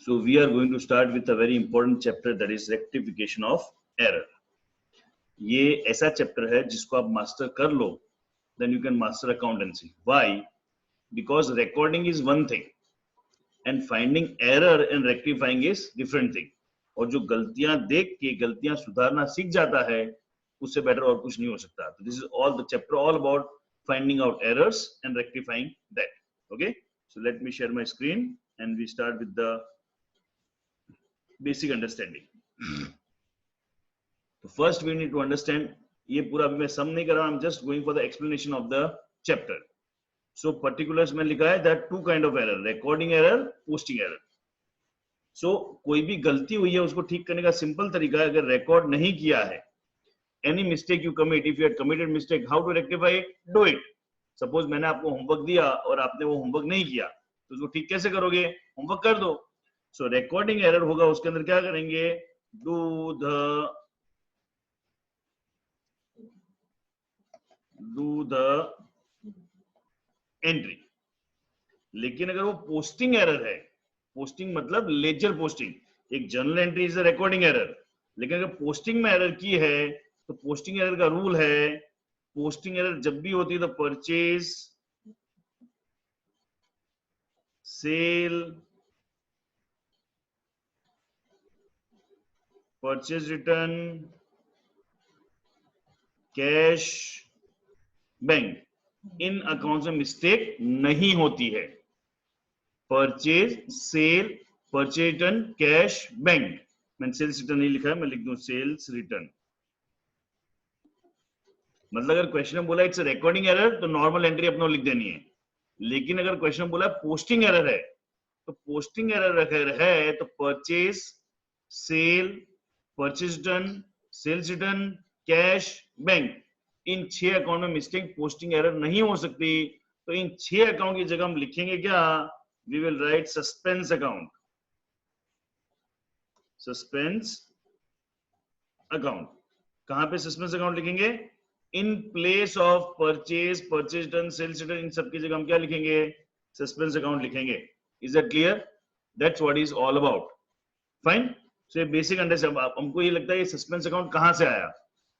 So we are going to start with a very important chapter, that is rectification of error. ये ऐसा chapter है जिसको आप master कर लो, then you can master accountancy. Why? Because recording is one thing and finding error and rectifying is different thing. और जो गलतियां देख के गलतियां सुधारना सीख जाता है, उससे बेटर और कुछ नहीं हो सकता. So this is all the chapter all about finding out errors and rectifying that. Okay, so let me share my screen and we start with the basic understanding. So first we need to understand, ये पूरा अभी मैं सम नहीं कर रहा, I'm just going for the explanation of the chapter. So particulars में लिखा है that two kind of error, recording error, posting error. So कोई भी गलती हुई है उसको ठीक करने का सिंपल तरीका है, अगर रिकॉर्ड नहीं किया है, any mistake you commit, if you had committed mistake, how to rectify it? Do it. Suppose मैंने आपको होमवर्क दिया और आपने वो होमवर्क नहीं किया, तो उसको ठीक कैसे करोगे? होमवर्क कर दो. So recording error होगा, उसके अंदर क्या करेंगे? do the entry. लेकिन अगर वो पोस्टिंग एरर है, पोस्टिंग मतलब लेजर पोस्टिंग, एक journal entry is a recording error, लेकिन अगर पोस्टिंग में एरर की है तो पोस्टिंग एरर का रूल है, पोस्टिंग एरर जब भी होती है तो purchase, sale, purchase return, cash, bank, इन अकाउंट्स में मिस्टेक नहीं होती है. Purchase, sale, purchase return, cash, bank. मैंने सेल्स रिटर्न नहीं लिखा है, मैं लिख दूं सेल्स रिटर्न. मतलब अगर क्वेश्चन में बोला इट्स रिकॉर्डिंग एरर तो नॉर्मल एंट्री अपना लिख देनी है, लेकिन अगर क्वेश्चन में बोला पोस्टिंग एरर है तो पोस्टिंग एरर अगर है तो purchase, sale, purchase return, sales return, cash, bank, इन 6 अकाउंट में मिस्टेक पोस्टिंग एरर नहीं हो सकती. तो इन 6 अकाउंट की जगह हम लिखेंगे क्या? We will write suspense account. Suspense account. कहां पे सस्पेंस अकाउंट लिखेंगे? In place of purchase, purchase return, sales return, इन सब की जगह हम क्या लिखेंगे? सस्पेंस अकाउंट लिखेंगे. Is that clear? That's what is all about. Fine. So ये बेसिक अंडरस्टैंड. हमको ये लगता है ये सस्पेंस अकाउंट कहां से आया?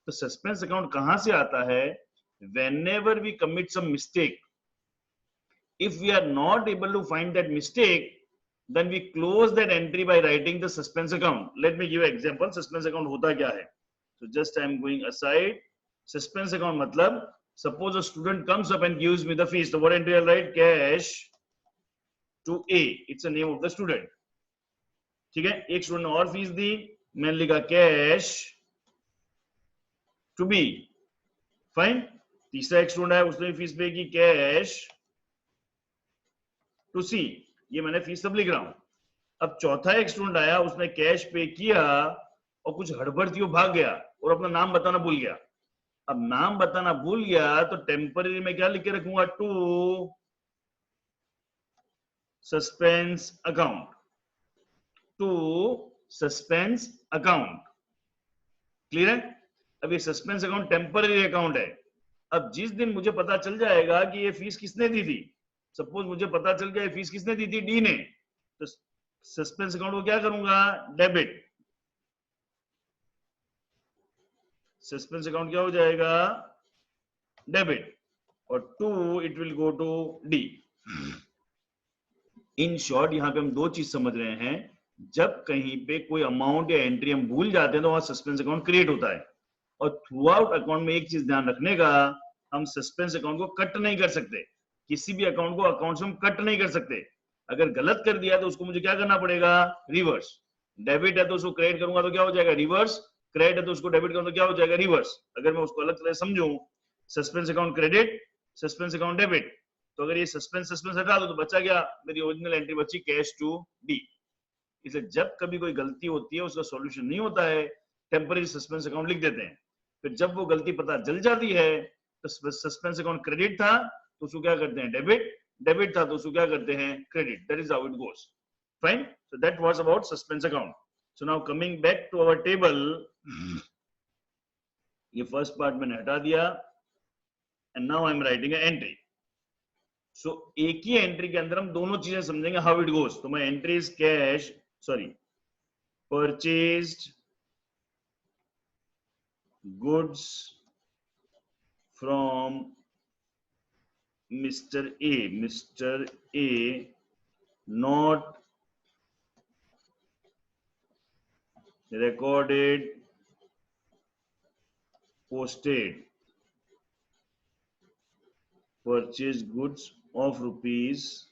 तो सस्पेंस अकाउंट कहां से आता है? whenever we commit some mistake, if we are not able to find that mistake, then we close that entry by writing the suspense account. Let me give an example. suspense account होता क्या है? So just I am going aside. suspense account मतलब suppose a student comes up and gives me the fees, so what entry I'll write? Cash to A. It's the name of the student. ठीक है, एक student ने और fees दी, मैंने लिखा cash to be. Fine. तीसरा एक स्टूडेंट है, उसने फीस पे की, कैश टू सी. ये मैंने फीस सब लिख रहा हूं. अब चौथा एक स्टूडेंट आया, उसने कैश पे किया और कुछ हड़बड़ थी, वो भाग गया और अपना नाम बताना भूल गया. अब नाम बताना भूल गया तो टेम्पररी में क्या लिख के रखूंगा? To suspense account. To suspense account. Clear है? अब ये सस्पेंस अकाउंट टेम्पररी अकाउंट है. अब जिस दिन मुझे पता चल जाएगा कि ये फीस किसने दी थी, सपोज मुझे पता चल गया ये फीस किसने दी थी? डी ने, तो सस्पेंस अकाउंट को क्या करूंगा? डेबिट. सस्पेंस अकाउंट क्या हो जाएगा? डेबिट. और to it will go to D. In short यहां पे हम दो चीज समझ रहे हैं. जब कहीं पे कोई अमाउंट या एंट्री हम भूल जाते हैं तो वहां सस्पेंस अकाउंट क्रिएट होता है. और थ्रू आउट अकाउंट में एक चीज ध्यान रखने का, हम सस्पेंस अकाउंट को कट नहीं कर सकते. किसी भी अकाउंट को अकाउंट से हम कट नहीं कर सकते. अगर गलत कर दिया तो उसको मुझे क्या करना पड़ेगा? रिवर्स. डेबिट है तो उसको क्रेडिट करूंगा तो क्या हो जाएगा? रिवर्स. क्रेडिट है तो उसको डेबिट करूंगा तो क्या हो जाएगा? रिवर्स. अगर मैं उसको अलग तरह समझूं, suspense account credit, suspense account debit, तो अगर ये सस्पेंस हटा दो तो बचा गया, मेरी ओरिजिनल एंट्री बची कैश टू डी. इसलिए जब कभी कोई गलती होती है, उसका सॉल्यूशन नहीं होता है, टेम्पररी सस्पेंस अकाउंट लिख देते हैं. फिर जब वो गलती पता चल जाती है तो सस्पेंस अकाउंट क्रेडिट था तो उसको क्या करते हैं? डेबिट. डेबिट था तो उसको क्या करते हैं? Credit. That is how it goes. Fine. So that was about suspense account. So now coming back to our table, ये फर्स्ट पार्ट मैंने हटा दिया and now I am writing an entry. So एक ही एंट्री के अंदर हम दोनों चीजें समझेंगे हाउ इट गोस. तो मैं entry is cash sorry, purchased goods from Mr. A. Mr. A not recorded, posted, purchased goods of rupees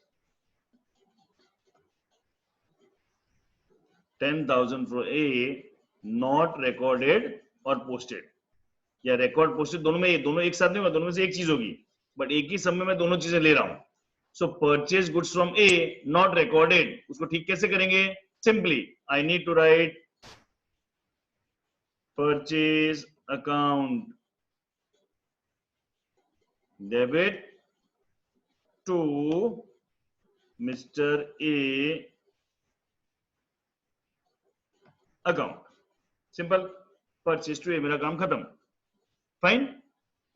10,000 for A, not recorded और posted, या record posted दोनों में, दोनों एक साथ नहीं होगा, दोनों में से एक चीज होगी, बट एक ही समय में दोनों चीजें ले रहा हूं. So purchase goods from A not recorded, उसको ठीक कैसे करेंगे? Simply I need to write purchase account debit to Mr. A account. Simple. Purchase to A, मेरा काम खत्म. Fine.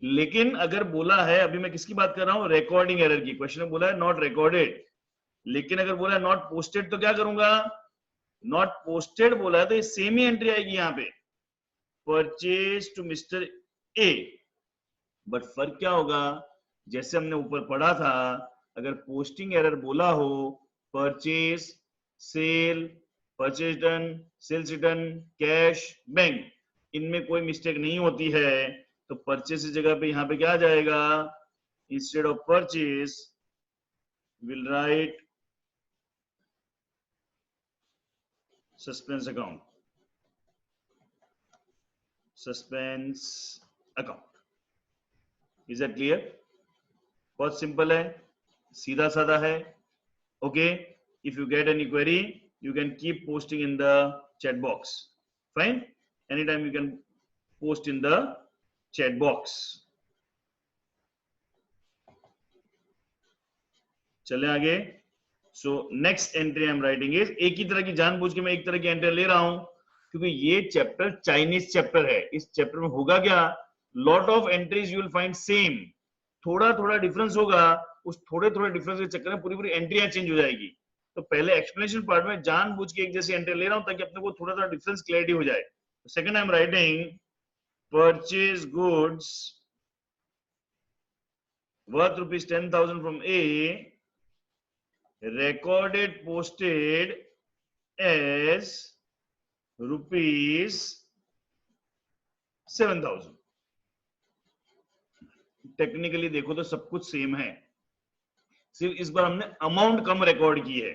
लेकिन अगर बोला है, अभी मैं किसकी बात कर रहा हूं? रिकॉर्डिंग एरर की. क्वेश्चन में बोला है नॉट रिकॉर्डेड, लेकिन अगर बोला है नॉट पोस्टेड तो क्या करूंगा? नॉट पोस्टेड बोला है तो ये सेम ही एंट्री आएगी यहां पे, purchase to mister A. But फर्क क्या होगा? जैसे हमने ऊपर पढ़ा था, अगर पोस्टिंग एरर बोला हो, purchase, sale, purchase done, sales return, cash, bank, इनमें कोई मिस्टेक नहीं होती है, तो परचेज की जगह पे यहां पे क्या आ जाएगा? Instead of purchase will write suspense account. Suspense account. Is that clear? बहुत सिंपल है, सीधा साधा है. Okay, if you get any query you can keep posting in the chat box. Fine, anytime you can post in the chat box. चले आगे. So next entry I am writing is, एक ही तरह की, जानबूझ के मैं एक तरह की एंट्री ले रहा हूं क्योंकि ये चैप्टर चाइनीज चैप्टर है. इस चैप्टर में होगा क्या? Lot of entries you will find same, थोड़ा थोड़ा डिफरेंस होगा. उस थोड़े थोड़े डिफरेंस के चक्कर में पूरी पूरी एंट्रियां चेंज हो जाएगी. तो पहले एक्सप्लेनेशन पार्ट में जानबूझ के एक जैसी एंट्री ले रहा हूं ताकि अपने को थोड़ा थोड़ा डिफरेंस क्लैरिटी हो जाए. Second I am writing purchase goods worth rupees 10,000 from A, recorded posted as rupees 7,000. Technically देखो तो सब कुछ सेम है, सिर्फ इस बार हमने अमाउंट कम रिकॉर्ड की है.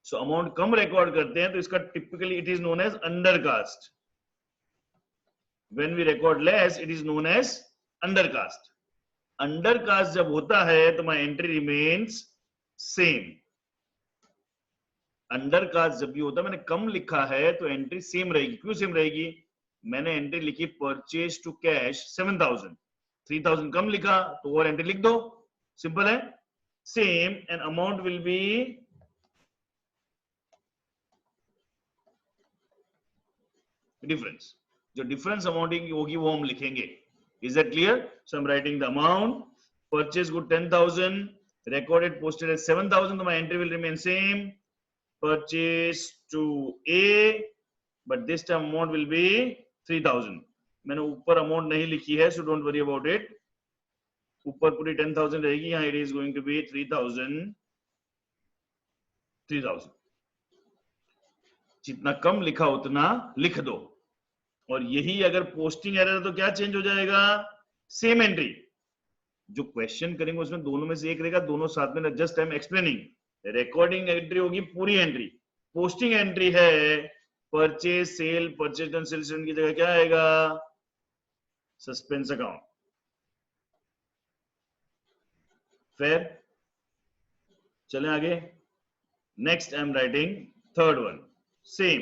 सो अमाउंट कम रिकॉर्ड करते हैं तो इसका typically it is known as undercast. When we record less it is known as undercast. Undercast जब होता है तो my entry remains same. Undercast जब भी होता है, मैंने कम लिखा है तो एंट्री सेम रहेगी. क्यों सेम रहेगी? मैंने एंट्री लिखी परचेज टू कैश 7,000, 3,000 कम लिखा तो और एंट्री लिख दो. सिंपल है. Same and amount will B difference. जो डिफरेंस अमाउंटिंग होगी वो हम लिखेंगे. Is that clear? So I am writing the amount. Purchase good 10,000, recorded posted as 7,000, so my entry will remain same. Purchase to A, but this time amount will be 3,000. मैंने ऊपर amount नहीं लिखी है, so don't worry about it. ऊपर पूरी 10,000 रहेगी, यहाँ it is going to be 3,000. जितना कम लिखा उतना लिख दो. और यही अगर पोस्टिंग एरर तो क्या चेंज हो जाएगा? Same entry. जो क्वेश्चन करेंगे उसमें दोनों में से एक रहेगा, दोनों साथ में. Just I am explaining. Recording entry होगी पूरी एंट्री. पोस्टिंग एंट्री है purchase, sale, purchase done, sales done की जगह क्या आएगा? Suspense account. फेयर? चलें आगे. Next I am writing third one. Same.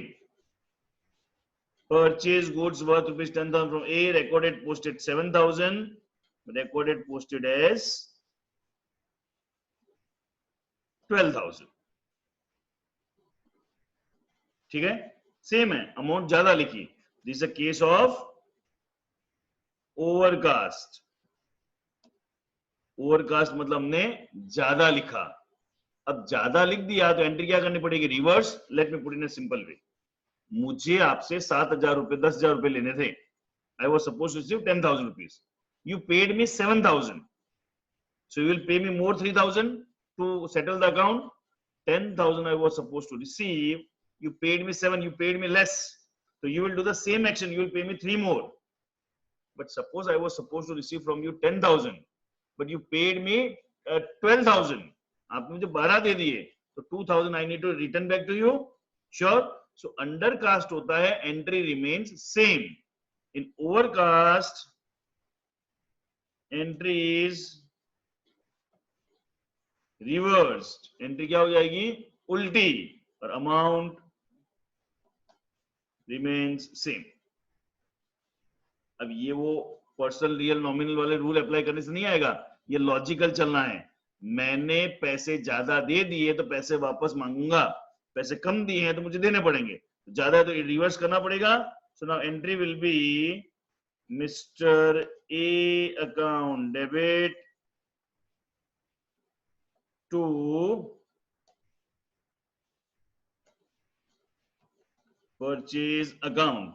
Purchase goods worth rupees 10,000 from A, recorded posted 7,000, recorded posted as 12,000. ठीक है, सेम है, अमाउंट ज्यादा लिखी. This is a case of overcast. Overcast मतलब हमने ज्यादा लिखा. अब ज्यादा लिख दिया तो एंट्री क्या करनी पड़ेगी, reverse. Let me put in a simple way. मुझे आपसे 7,000 रुपए 10,000 रुपए लेने थे। I was suppose to receive 10,000 rupees. You paid me 7,000, so you will pay me more 3,000 to settle the account. 10,000 I was supposed to receive, you paid me 7, you paid me less, so you will do the same action, you will pay me 3 more. But suppose I was supposed to receive from you 10,000, but you paid me 12,000, आपने मुझे 12 दे दिए, तो 2,000 I need to return back to you. Sure. So undercast होता है entry remains same. In overcast entry is reversed. Entry क्या हो जाएगी, उल्टी, और अमाउंट रिमेन्स सेम। अब ये वो पर्सनल रियल नॉमिनल वाले रूल अप्लाई करने से नहीं आएगा, ये लॉजिकल चलना है। मैंने पैसे ज्यादा दे दिए तो पैसे वापस मांगूंगा, पैसे कम दिए हैं तो मुझे देने पड़ेंगे, ज्यादा है तो रिवर्स करना पड़ेगा। So now entry will be mister A account debit to purchase account.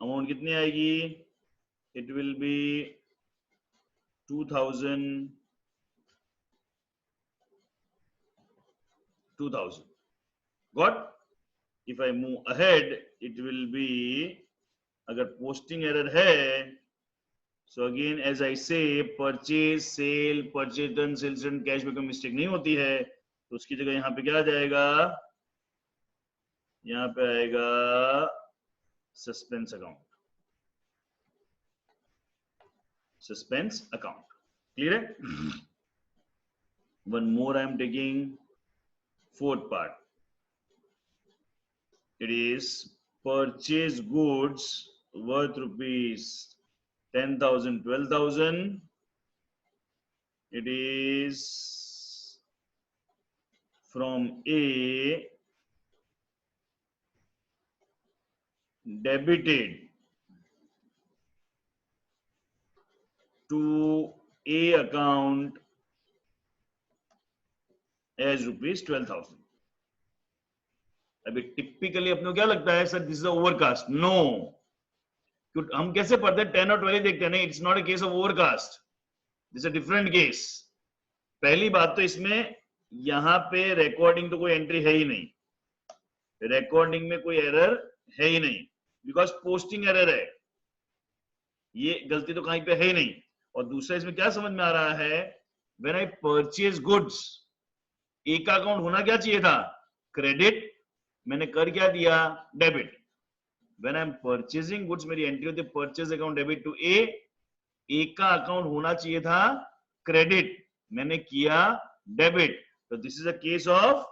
Amount कितनी आएगी, it will be 2,000 got. If I move ahead it will be, अगर पोस्टिंग एरर है, so again as I say purchase sale, purchase done, sales done, cash में कोई mistake नहीं होती है, तो उसकी जगह यहाँ पे क्या आ जाएगा, यहाँ पे आएगा suspense account, suspense account. Clear है। One more I am taking fourth part, it is purchase goods worth rupees 10,000 12,000, it is from A debited to A account as rupees 12,000। अभी टिपिकली अपने को क्या लगता है, sir this is overcast. No, हम कैसे पढ़ते हैं 10 और 12 देखते हैं, नहीं, it's not a case of overcast, this a different case. पहली बात तो इसमें यहां पे रिकॉर्डिंग तो कोई एंट्री है ही नहीं, रिकॉर्डिंग में कोई एरर है ही नहीं, बिकॉज पोस्टिंग एरर है, ये गलती तो कहीं पे है ही नहीं। और दूसरा इसमें क्या समझ में आ रहा है, व्हेन आई परचेज गुड्स, एक अकाउंट होना क्या चाहिए था, क्रेडिट, मैंने कर क्या दिया, debit. When I am purchasing goods, मेरी एंट्री होती है परचेज अकाउंट डेबिट टू ए, एक का अकाउंट होना चाहिए था क्रेडिट, मैंने किया डेबिट, तो this is a case of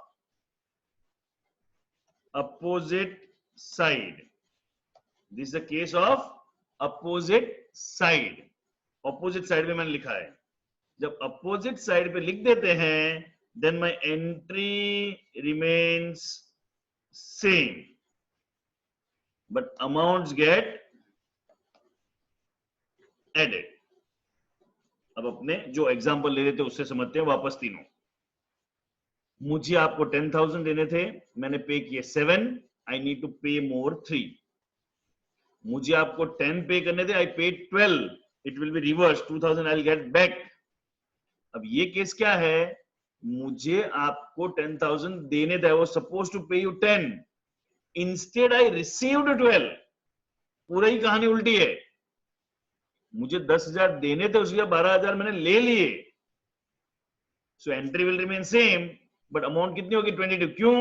opposite side, this is a case of opposite side. Opposite side में मैंने लिखा है, जब अपोजिट साइड पे लिख देते हैं then my entry remains same but amounts get added. अब अपने जो एग्जांपल ले रहे थे उससे समझते हैं वापस तीनों। मुझे आपको 10,000 देने थे, मैंने पे किए 7, आई नीड टू पे मोर 3। मुझे आपको 10 पे करने थे, I paid 12, it will be reverse, 2,000 I will get back. अब ये केस क्या है, मुझे आपको 10,000 देने थे, आई वाज सपोज्ड टू पे यू 10, इंस्टेड आई रिसीव्ड 12। पूरा ही कहानी उल्टी है, मुझे 10,000 देने थे, उसके 12,000 मैंने ले लिए, so entry will remain same but amount कितनी होगी, 22। क्यों,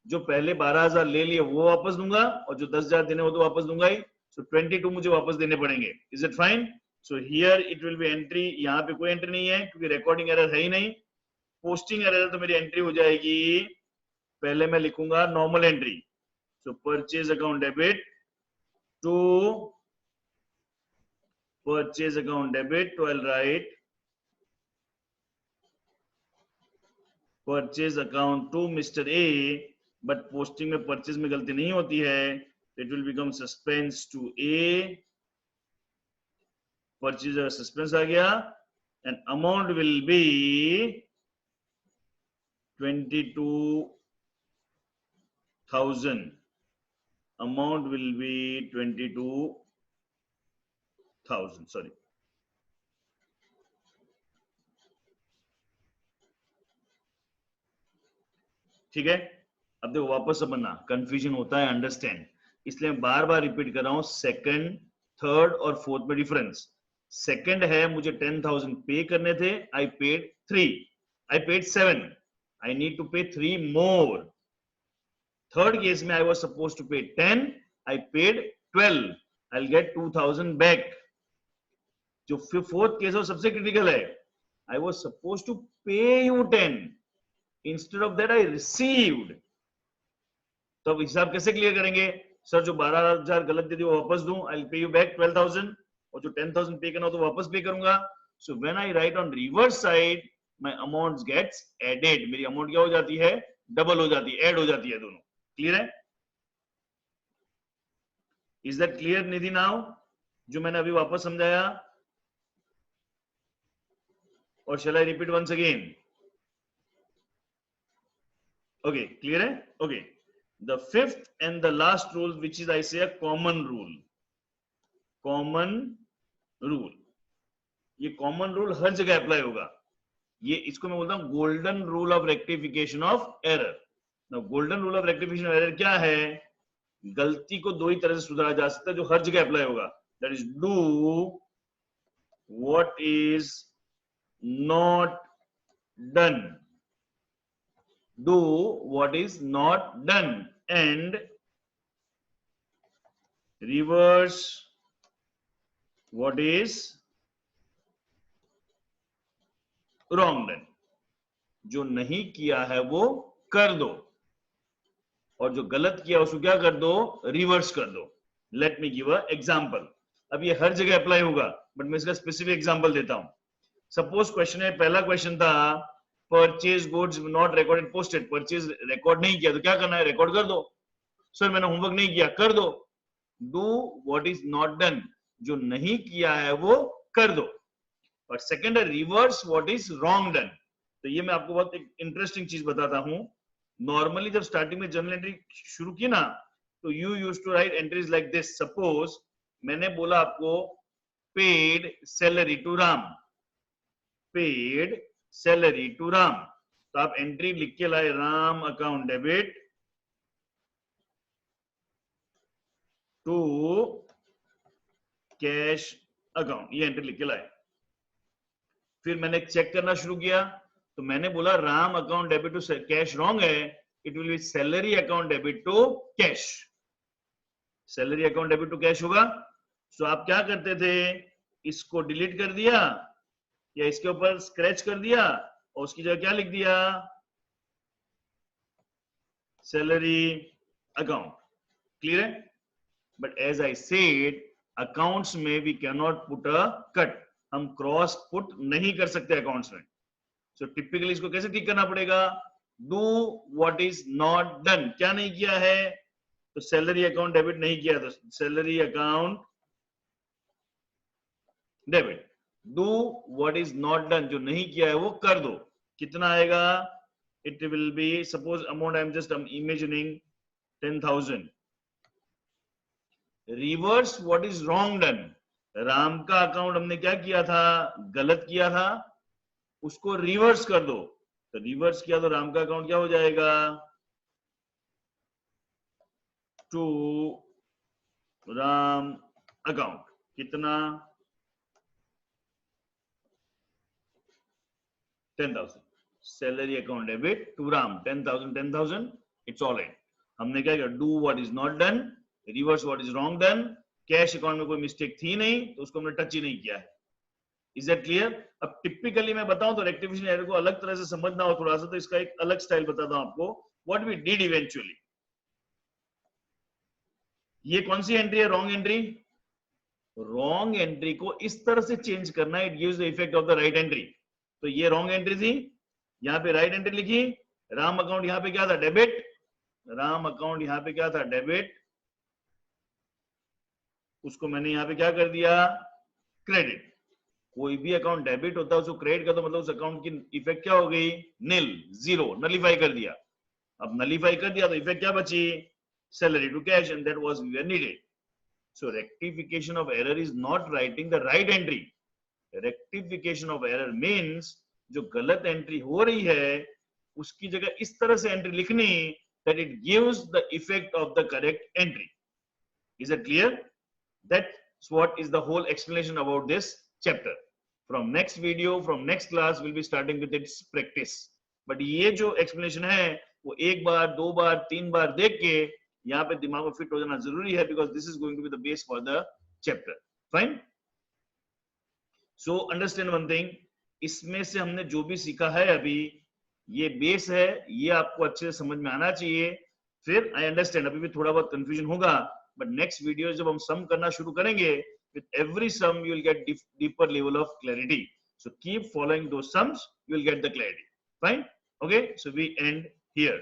जो पहले 12,000 ले लिए वो वापस दूंगा, और जो 10,000 देने वो तो वापस दूंगा ही, सो 22 मुझे वापस देने पड़ेंगे। Is it fine? So here it will B entry, यहाँ पे कोई एंट्री नहीं है क्योंकि रिकॉर्डिंग एरर है ही नहीं। पोस्टिंग एरर तो मेरी एंट्री हो जाएगी, पहले मैं लिखूंगा normal entry, so purchase account debit to purchase account debit, तो I will write purchase account to mister A, but posting में परचेज में गलती नहीं होती है, it will become suspense to A, purchase suspense आ गया, and amount will be 22,000, amount will be 22,000, sorry. ठीक है, अब देखो वापस समझना, कंफ्यूजन होता है, अंडरस्टैंड, इसलिए मैं बार बार रिपीट कर रहा हूं, सेकंड, थर्ड और फोर्थ में डिफरेंस। सेकंड है मुझे 10,000 पे करने थे, I paid 3, I paid 7, I need to pay 3 more. Third case में आई वाज सपोज टू पे 10, I paid 12, I will get 2,000 back. जो फोर्थ केस है सबसे क्रिटिकल है, आई वाज सपोज टू पे you 10, instead of that I received. तो अब हिसाब कैसे क्लियर करेंगे? सर जो 12,000 गलत दे दी वो वापस दूं, I will pay you back 12,000, और जो 10,000 पे करना हो तो वापस पे करूंगा। So when I write on reverse side, my amount gets added, मेरी अमाउंट क्या हो जाती है? डबल हो जाती है, ऐड हो जाती है दोनों। क्लियर है? Is that clear Nidhi now, जो मैंने अभी वापस समझाया? और shall I repeat once again? Okay, clear है? Okay, the fifth and the last rule, which is I say a common rule, common rule, ये कॉमन रूल हर जगह अप्लाई होगा, ये इसको मैं बोलता हूं golden rule of rectification of error. Golden rule of rectification of error क्या है? गलती को दो ही तरह से सुधारा जा सकता है जो हर जगह अप्लाई होगा, that is do what is not done, do what is not done, and reverse what is wrong done। जो नहीं किया है वो कर दो, और जो गलत किया उसको क्या कर दो? रिवर्स कर दो। Let me give a example. अब ये हर जगह अप्लाई होगा, बट मैं इसका स्पेसिफिक एग्जांपल देता हूं। सपोज क्वेश्चन है, पहला क्वेश्चन था purchase goods not recorded posted, purchase record नहीं किया तो क्या करना है? रिकॉर्ड कर दो। सर मैंने होमवर्क नहीं किया, कर दो। Do what is not done, जो नहीं किया है वो कर दो। और सेकंड है reverse what is wrong done. तो ये मैं आपको बहुत एक इंटरेस्टिंग चीज बताता हूं। नॉर्मली जब स्टार्टिंग में जर्नल एंट्री शुरू की ना, तो you used to write entries like this. Suppose मैंने बोला आपको paid salary to Ram, paid salary to Ram, तो आप एंट्री लिख के लाए Ram account debit to cash account, ये एंट्री लिख के लाए। फिर मैंने चेक करना शुरू किया, तो मैंने बोला Ram account debit to cash wrong है, it will be salary account debit to cash, salary account debit to cash होगा। सो आप क्या करते थे? इसको डिलीट कर दिया या इसके ऊपर स्क्रैच कर दिया और उसकी जगह क्या लिख दिया? Salary account. क्लियर है? But as I said, accounts में we can not put a cut, हम क्रॉस पुट नहीं कर सकते अकाउंट्स में। सो टिपिकली इसको कैसे ठीक करना पड़ेगा? Do what is not done, क्या नहीं किया है? तो सैलरी अकाउंट डेबिट नहीं किया, तो salary account debit. Do what is not done, जो नहीं किया है वो कर दो। कितना आएगा? It will B, suppose amount I am just imagining 10,000। Reverse what is wrong done, Ram का अकाउंट हमने क्या किया था? गलत किया था, उसको रिवर्स कर दो। तो रिवर्स किया तो राम का अकाउंट क्या हो जाएगा? टू राम अकाउंट, कितना? 10,000। Salary account debit to Ram 10,000, 10,000, it's all right. हमने क्या किया? Do what is not done, reverse what is wrong done. Cash account में कोई मिस्टेक थी नहीं, तो उसको हमने टच ही नहीं किया है। Is that clear? अब टिपिकली मैं बताऊं तो रेक्टिफिकेशन एरर को अलग तरह से समझना हो थोड़ा सा, तो इसका एक अलग स्टाइल बताता हूं आपको, व्हाट वी डिड इवेंचुअली। ये कौन सी एंट्री है? Wrong entry. रॉन्ग एंट्री को इस तरह से चेंज करना, it gives the effect of the right entry. तो ये रॉन्ग एंट्री थी, यहां पे राइट एंट्री लिखी, राम अकाउंट यहां पे क्या था? डेबिट, राम अकाउंट यहां पे क्या था? डेबिट, उसको मैंने यहां पे क्या कर दिया? क्रेडिट। कोई भी अकाउंट डेबिट होता है उसको क्रेडिट कर दो, मतलब उस अकाउंट की इफेक्ट क्या हो गई? निल, जीरो, नलीफाई कर दिया। अब नलीफाई कर दिया तो इफेक्ट क्या बची? Salary to cash, and that was needed. So rectification of error is not writing the right entry. Rectification of error means जो गलत एंट्री हो रही है उसकी जगह इस तरह से एंट्री लिखनी that it gives the effect of the correct entry. Is it clear? That's what is the whole explanation about this chapter. From next video, from next class, we'll be starting with its practice. But ये जो explanation है वो एक बार, दो बार, तीन बार देख के यहाँ पे दिमाग में फिट हो जाना जरूरी है, because this is going to be the base for the chapter. Fine? So understand one thing, इसमें से हमने जो भी सीखा है अभी, ये बेस है, ये आपको अच्छे से समझ में आना चाहिए। फिर आई अंडरस्टैंड अभी भी थोड़ा बहुत कंफ्यूजन होगा, बट नेक्स्ट वीडियो जब हम सम करना शुरू करेंगे, with every sum you will get deeper level of clarity. So keep following those sums, you will get the clarity. Fine? Okay, so we end here.